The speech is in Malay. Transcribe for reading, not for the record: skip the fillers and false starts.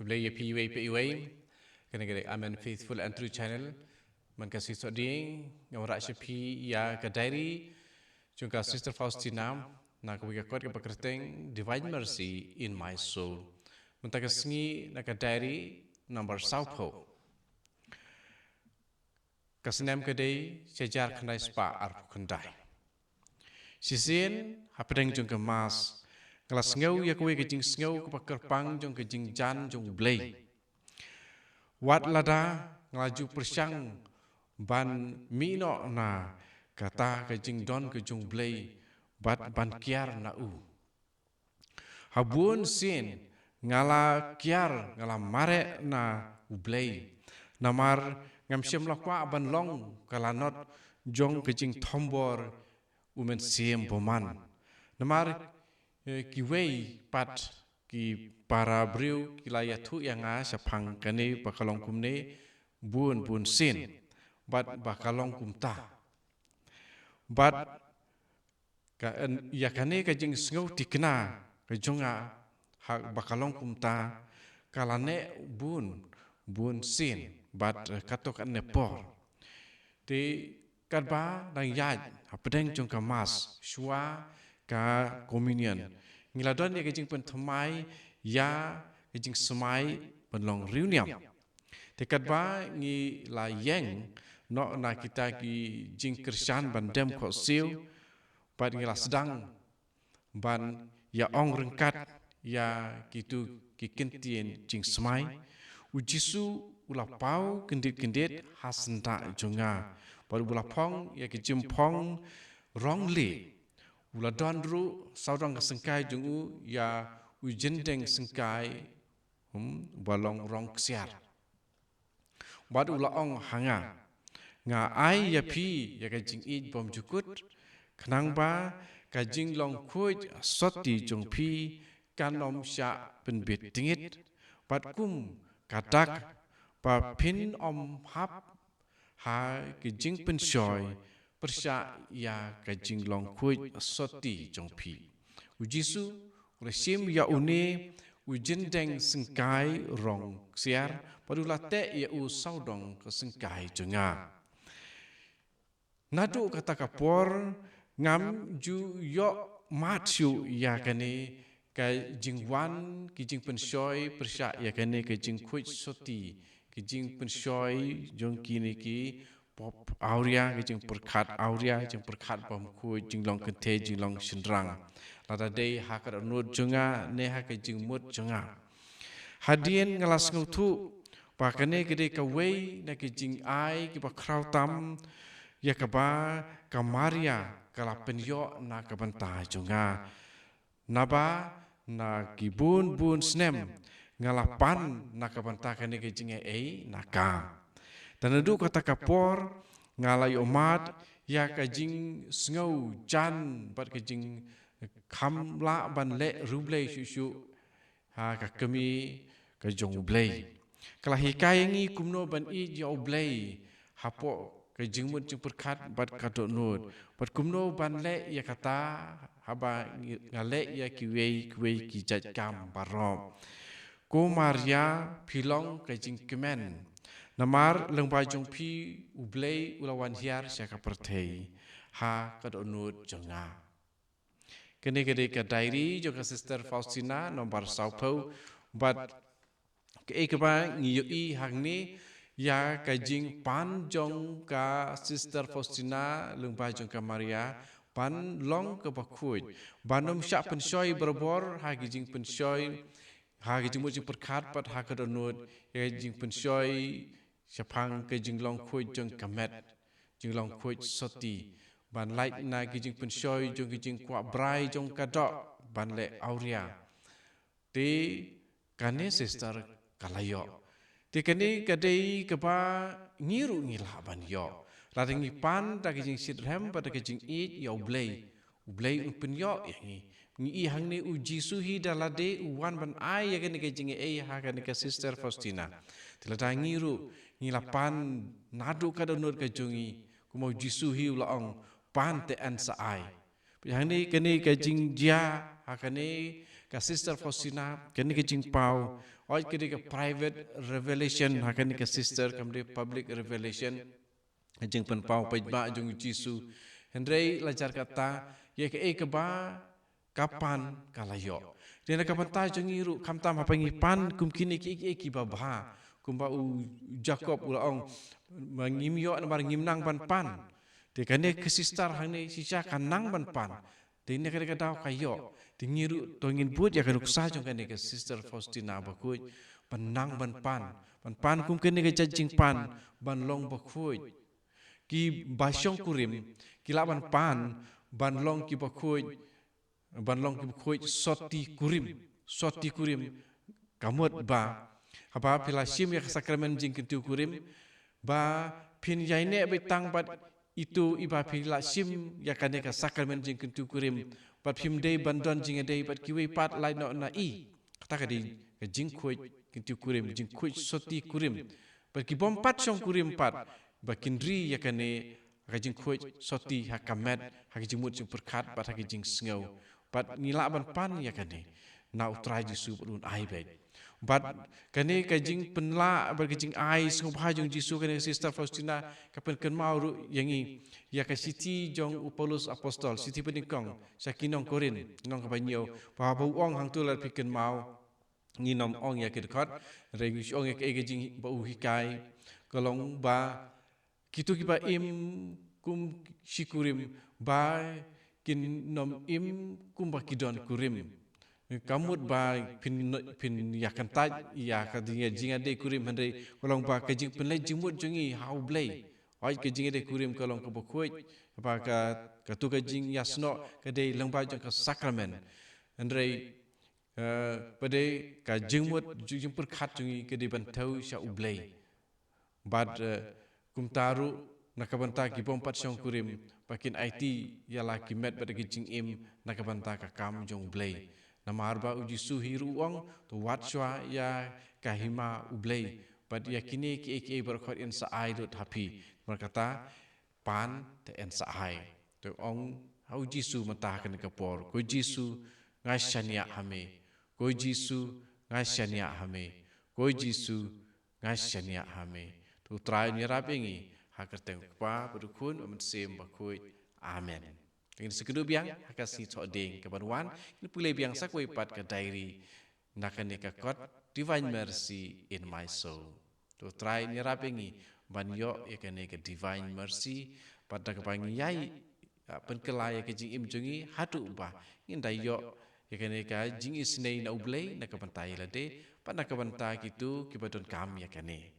Play PUA kena Amen Faithful and True Channel man kasih soding ngawrak shapi ya ke diary juga Sister Faustina nak wikakot ke pekerteng Divine Mercy in My Soul muntagasngi nak diary number Southho kasnem kedai sejar kendai spa arpu kendai sisin hapedeng jung ke mas kelas ngau ya kowe kejing ngau ke pekerpang jung kejing jan jung blay wat lada ngelaju persyang ban mino na kata kejing don kejung blay bat ban kiar na u habun sin ngala kiar ngala mare na blay namar ngam syem lakwa ban long kalanot jong kejing tombor umen siem boman namar kiwei pat ki para briu kilayatu yang sapang kane bakalong kumne bun sin bat bakalong kumta bat ya kane kajing sngau tikna kajonga hak bakalong kumta kalane bun sin bat katok nepor ti kadba nang yaj hapedeng jong kamas shua ka communion ngiladon ya kajing penthmai ya kajing semai penlong reunion tekat ba ngi la yeng no na kita ki jing Kristan ban dem ko siu pat ngi la sedang ban ya ong rengkat ya kitu ki kentien jing semai ujisu ula pau kendit hasenta jonga baru bula pong ya ki jimpong wrongly ula donru saudang kesengkai jungu ya ujendeng sengkai balong rong ksiar bad ula ong hanga nga ai ya pi ya kajing id bom jukut kenang ba kajing long kuj soti jong pi kanom sya penbit tingit bad kum kadak pa pin om hap ha kajing pensyoy persya ya kajing long kuj soti jong pi ujisu resim ya une ujendeng sengkai rong siar padula te ya u saudong ke sengkai jenga nadu kata kapor ngam ju yo matyu ya kane ka jingwan ki jing pensyoy persya ya kane ka jing kuj soti ki jing pensyoy jong kini ki pop auria ki jing perkat auria jing perkat pom kuj jing long kente jing long sendrang lada day hakar nud jonga ne hak jing mut jonga hadien ngelas ngutu pakane gede ka wei na ki jing ai ki ba kraw tam ya ka ba kamaria kala penyo na ka banta jonga naba na ki bun snem ngalapan na ka banta kane ki jing ei na ka tanadu kata kapor ngalai omat ya ka jing sngo jan bat ka jing kham la ban le rublei shu ha ka kami ka jong blei kala hikai ngi kumno ban I ya blei hapo ka jingmut jing perkat bat ka do nut bat kumno ban le ya kata haba ngale ya kiwei ki jat kam baro ko maria pilong ka jing kemen namar lengba jong pi ublei ulawan hiar sya ka pertei ha ka do nut jonga kene ka diary juga Sister Faustina nomor Southho but ke ba ngi hangni ya kajing pan jong ka Sister Faustina lengba jong ka Maria pan long ke bakuj banom sya pensyoy berbor ha gijing pensyoy ha gijing mo jing perkat pat ha ka donut ya jing pensyoy syapang ke jing long kuj jong kamet jing long kuj soti ban light na kijing pensyoy jong kijing kwa brai jong kadok ban le auria ti kane sister kalayo ti kane kadai keba ngiru ngila ban yo lading pan ta kijing sidrem pada kijing I ya ublei penyo ngi hang ni uji suhi dalade uwan ban ai ya kane kijing ha kane ka Sister Faustina tilada ngiru ngila pan nadu kadonur ka jongi kumo jisuhi ulaong pan te an saai yang ni kene kajing dia hakane ka Sister Faustina kini ke jing pau oi kini ke private revelation hakani ke sister kamde public revelation jing pen pau paj ba jung Jisu hendrei lajar kata ye ke ba kapan kalayo dina kapan ta jung iru kam tam apa pan kum kini ki ba ba kum ba u Jacob ulaong mangim yo na bar ngimnang pan de kane ke sister hane sisa kanang pan de ne kare daw kayo de ngiru to ngin but ya kan uksa jong kane ke sister Faustina bakui panang pan kum kene ke jajing pan ban long bakui ki basyong kurim ki laban pan ban long ki bakui soti kurim kamut ba haba pilasim ya sakramen jing kentu kurim ba pin yaine betang bat itu iba pilasim ya kane ka sakramen jing kentu kurim bat pim dei bandon jing dei bat kiwi pat lai no na I kata ka di ka jing khoi kentu kurim jing khoi soti kurim bat ki bom pat song kurim pat ba kindri ya kane ka jing khoi soti hakamet ha jing mut jing perkat bat ha jing sngau bat ngila ban pan ya kane na utrai Jisu pun ai bai bat kane ka jing penla bat ka jing ai sngau bha jong Jisu kane Sister Faustina ka pen ken mau ru yangi ya ka siti jong Paulus apostol siti penikong sakinong Korin nong ka banyo ba bu ong hang tu la piken mau nginom ong ya kedkot rengi ong ya ke jing ba u hikai kolong ba kitu ki ba im kum shikurim ba kin nom im kumba kidon kurim kamut ba pin yakan taj ya ka dinga jinga de kurim hande kolong ba ka jing penle jimut jongi hau blai oi ka jinga de kurim kolong ka bokoi ba ka tu ka jing yasno ka de langba jong ka sakramen hande pada ka jingmut jing perkhat jongi ka de bantau sya ublai bad kumtaru nakabanta ki bompat syong kurim pakin IT yala ki met pada ki jing im nakabanta ka kam jong blai namarba uji suhiru ong to watshwa ya kahima ublai pad yakini ki berkhot in sa ai dot happy berkata pan te en sa ai to ong hau Jisu mata kan kapor ko Jisu ngashania hame ko Jisu ngashania hame ko Jisu ngashania hame tu trai ni rapingi hakar teng pa berukun amen sem bakui amen ingin sekedu biang hakasi thodeng kebaruan ini pulai biang sakwe pat ke diary nakane ka kot divine mercy in my soul tu trai ni rapingi banyo yakane ke divine mercy pada kepangi yai penkelaya ke jing im jungi hatu ba ngindai yo yakane ka jing isnei na ublei na kebantai lade pada kebantai kitu kibadon kam yakane